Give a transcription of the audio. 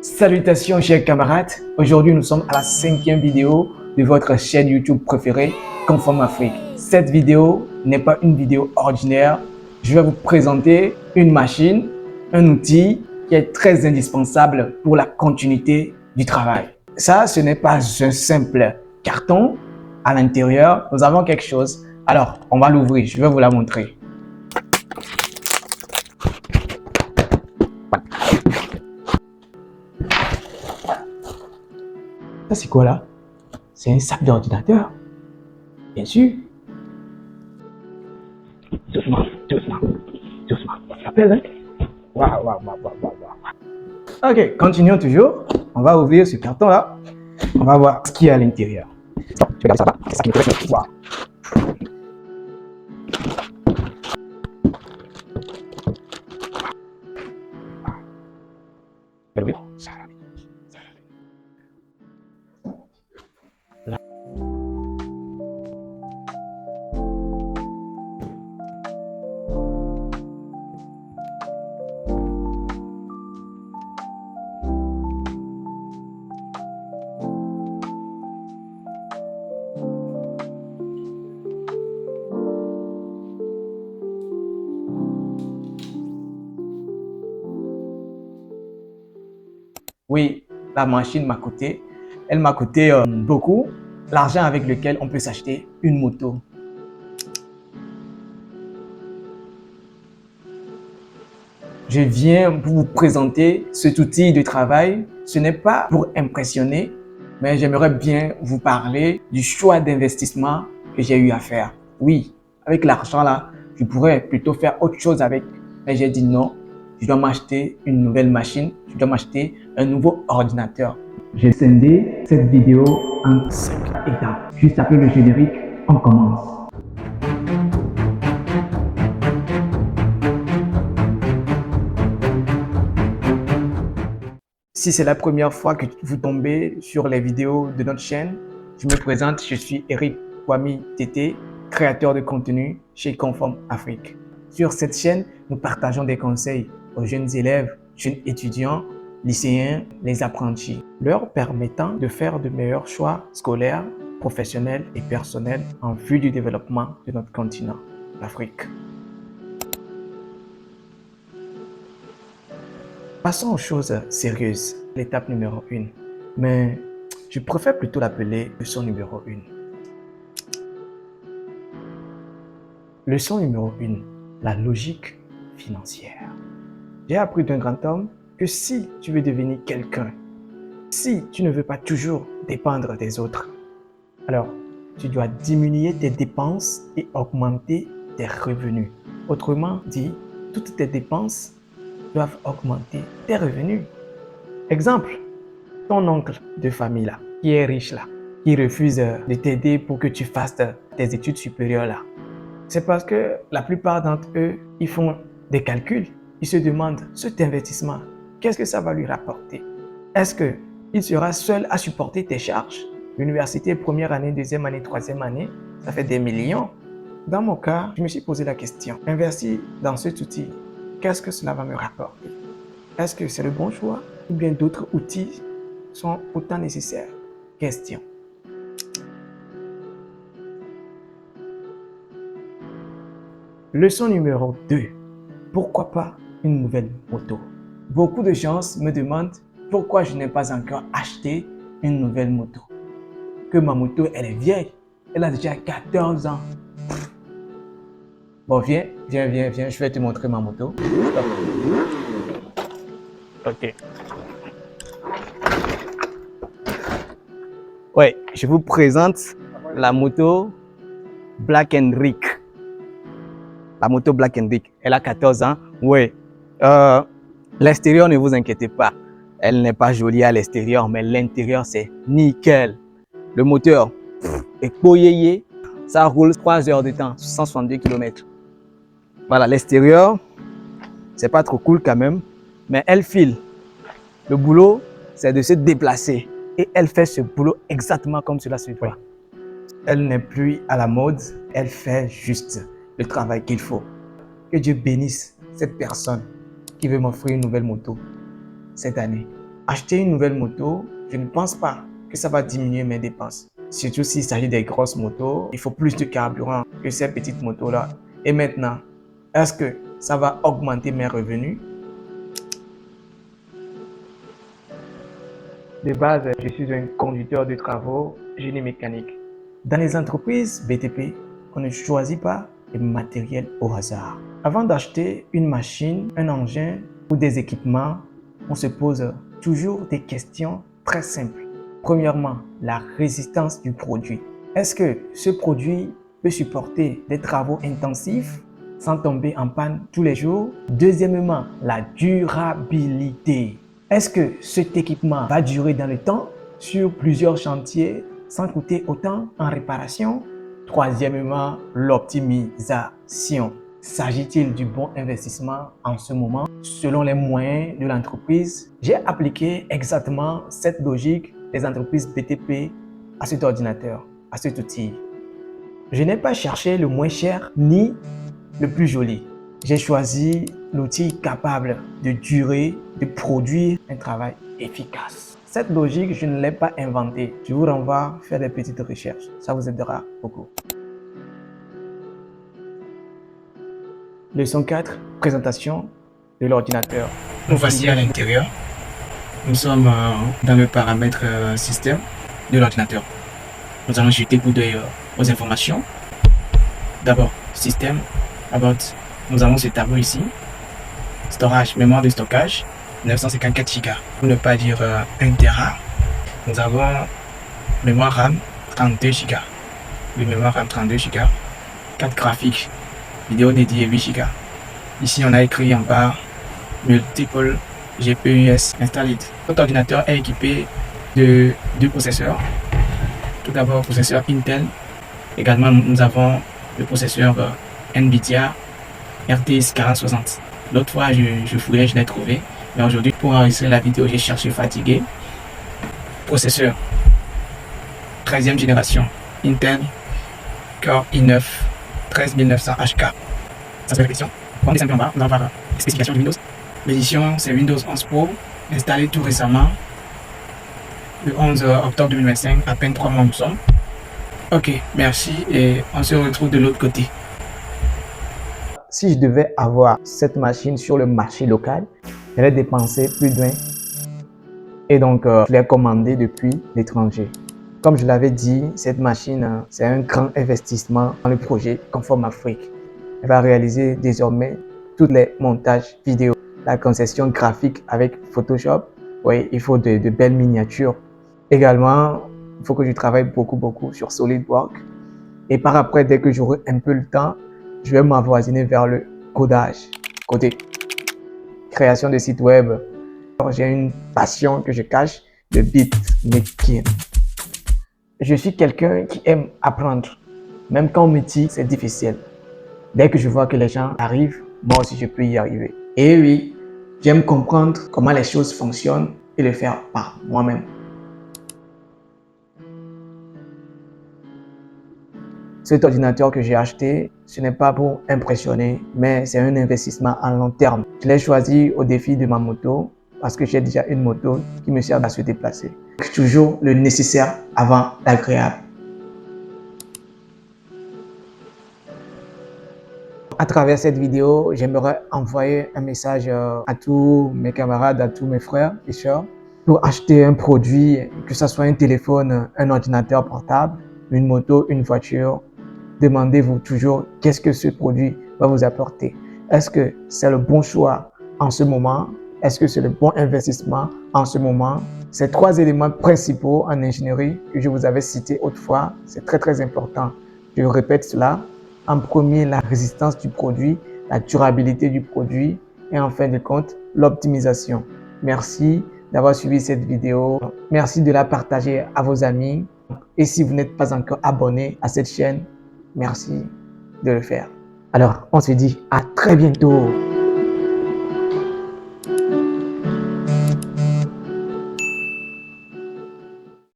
Salutations chers camarades, aujourd'hui nous sommes à la 5e vidéo de votre chaîne YouTube préférée, Conform Afrique. Cette vidéo n'est pas une vidéo ordinaire, je vais vous présenter une machine, un outil qui est très indispensable pour la continuité du travail. Ça, ce n'est pas un simple carton, à l'intérieur nous avons quelque chose. Alors, on va l'ouvrir, je vais vous la montrer. Ça, c'est quoi là? C'est un sac d'ordinateur. Bien sûr. Doucement, doucement, doucement. Ça s'appelle, hein? Waouh, waouh, waouh, waouh, waouh. Ok, continuons toujours. On va ouvrir ce carton là. On va voir ce qu'il y a à l'intérieur. Tu regardes ça là? C'est ça qui m'intéresse. Waouh. Oui, la machine m'a coûté. Elle m'a coûté beaucoup. L'argent avec lequel on peut s'acheter une moto. Je viens pour vous présenter cet outil de travail. Ce n'est pas pour impressionner, mais j'aimerais bien vous parler du choix d'investissement que j'ai eu à faire. Oui, avec l'argent là, je pourrais plutôt faire autre chose avec. Mais j'ai dit non, je dois m'acheter une nouvelle machine, je dois m'acheter un nouveau ordinateur. J'ai scindé cette vidéo en 5 étapes. Juste après le générique, on commence. Si c'est la première fois que vous tombez sur les vidéos de notre chaîne, je me présente, je suis Eric Kwame Tété, créateur de contenu chez Conform Afrique. Sur cette chaîne, nous partageons des conseils aux jeunes élèves, jeunes étudiants, lycéens, les apprentis, leur permettant de faire de meilleurs choix scolaires, professionnels et personnels en vue du développement de notre continent, l'Afrique. Passons aux choses sérieuses, l'étape numéro 1. Mais je préfère plutôt l'appeler leçon numéro 1. Leçon numéro 1, la logique financière. J'ai appris d'un grand homme que si tu veux devenir quelqu'un, si tu ne veux pas toujours dépendre des autres, alors tu dois diminuer tes dépenses et augmenter tes revenus. Autrement dit, toutes tes dépenses doivent augmenter tes revenus. Exemple, ton oncle de famille là, qui est riche là, qui refuse de t'aider pour que tu fasses tes études supérieures là. C'est parce que la plupart d'entre eux, ils font des calculs. Ils se demandent, cet investissement, qu'est-ce que ça va lui rapporter? Est-ce qu'il sera seul à supporter tes charges? L'université, première année, deuxième année, troisième année, ça fait des millions. Dans mon cas, je me suis posé la question, investir dans cet outil, qu'est-ce que cela va me rapporter? Est-ce que c'est le bon choix ou bien d'autres outils sont autant nécessaires? Question. Leçon numéro 2. Pourquoi pas une nouvelle moto? Beaucoup de gens me demandent pourquoi je n'ai pas encore acheté une nouvelle moto. Que ma moto, elle est vieille. Elle a déjà 14 ans. Bon, viens, je vais te montrer ma moto. Ok. Ouais, je vous présente la moto Black & Rick. La moto Black & Rick, elle a 14 ans. Oui. L'extérieur, ne vous inquiétez pas. Elle n'est pas jolie à l'extérieur, mais l'intérieur, c'est nickel. Le moteur est poyé. Ça roule 3 heures de temps, 162 km. Voilà, l'extérieur, c'est pas trop cool quand même, mais elle file. Le boulot, c'est de se déplacer. Et elle fait ce boulot exactement comme cela se doit. Elle n'est plus à la mode, elle fait juste le travail qu'il faut. Que Dieu bénisse cette personne qui veut m'offrir une nouvelle moto cette année. Acheter une nouvelle moto, je ne pense pas que ça va diminuer mes dépenses. Surtout s'il s'agit des grosses motos, il faut plus de carburant que ces petites motos-là. Et maintenant, est-ce que ça va augmenter mes revenus? De base, je suis un conducteur de travaux, génie mécanique. Dans les entreprises BTP, on ne choisit pas le matériel au hasard. Avant d'acheter une machine, un engin ou des équipements, on se pose toujours des questions très simples. Premièrement, la résistance du produit. Est-ce que ce produit peut supporter des travaux intensifs sans tomber en panne tous les jours? Deuxièmement, la durabilité. Est-ce que cet équipement va durer dans le temps sur plusieurs chantiers sans coûter autant en réparation? Troisièmement, l'optimisation. S'agit-il du bon investissement en ce moment selon les moyens de l'entreprise? J'ai appliqué exactement cette logique des entreprises BTP à cet ordinateur, à cet outil. Je n'ai pas cherché le moins cher ni le plus joli. J'ai choisi l'outil capable de durer, de produire un travail efficace. Cette logique, je ne l'ai pas inventée. Je vous renvoie faire des petites recherches. Ça vous aidera beaucoup. Leçon 4, présentation de l'ordinateur. Nous voici à l'intérieur. Nous sommes dans le paramètre système de l'ordinateur. Nous allons jeter coup d'œil aux informations. D'abord, système, about. Nous avons ce tableau ici. Storage, mémoire de stockage, 954 Go. Pour ne pas dire 1 Tera. Nous avons mémoire RAM, 32 Go. Le mémoire RAM, 32 Go. Carte graphique, vidéo dédiée, 8 Go. Ici, on a écrit en bas multiple GPUs installed. Notre ordinateur est équipé de 2 processeurs. Tout d'abord, processeur Intel. Également, nous avons le processeur NVIDIA RTX 4060. L'autre fois, je fouillais, je l'ai trouvé. Mais aujourd'hui, pour enregistrer la vidéo, j'ai cherché fatigué. Processeur 13e génération Intel Core i9 13900 HK. Ça c'est la question. On descend en bas, on va voir les spécifications de Windows. L'édition, c'est Windows 11 Pro, installé tout récemment, le 11 octobre 2025, à peine 3 mois nous sommes. Ok, merci et on se retrouve de l'autre côté. Si je devais avoir cette machine sur le marché local, j'allais dépenser plus d'un. Et donc, je l'ai commandée depuis l'étranger. Comme je l'avais dit, cette machine, c'est un grand investissement dans le projet Conform Afrique. Elle va réaliser désormais tous les montages vidéo, la concession graphique avec Photoshop. Oui, il faut de belles miniatures. Également, il faut que je travaille beaucoup sur SolidWorks. Et par après, dès que j'aurai un peu le temps, je vais m'avoisiner vers le codage, côté création de sites web. J'ai une passion que je cache, le beatmaking. Je suis quelqu'un qui aime apprendre, même quand on me dit que c'est difficile. Dès que je vois que les gens arrivent, moi aussi je peux y arriver. Et oui, j'aime comprendre comment les choses fonctionnent et le faire par moi-même. Cet ordinateur que j'ai acheté, ce n'est pas pour impressionner, mais c'est un investissement à long terme. Je l'ai choisi au défi de ma moto parce que j'ai déjà une moto qui me sert à se déplacer. Toujours le nécessaire avant l'agréable. À travers cette vidéo, j'aimerais envoyer un message à tous mes camarades, à tous mes frères et sœurs pour acheter un produit, que ce soit un téléphone, un ordinateur portable, une moto, une voiture. Demandez-vous toujours qu'est-ce que ce produit va vous apporter. Est-ce que c'est le bon choix en ce moment? Est-ce que c'est le bon investissement en ce moment? Ces 3 éléments principaux en ingénierie que je vous avais cités autrefois, c'est très important. Je répète cela. En premier, la résistance du produit, la durabilité du produit et en fin de compte, l'optimisation. Merci d'avoir suivi cette vidéo. Merci de la partager à vos amis. Et si vous n'êtes pas encore abonné à cette chaîne, merci de le faire. Alors, on se dit à très bientôt.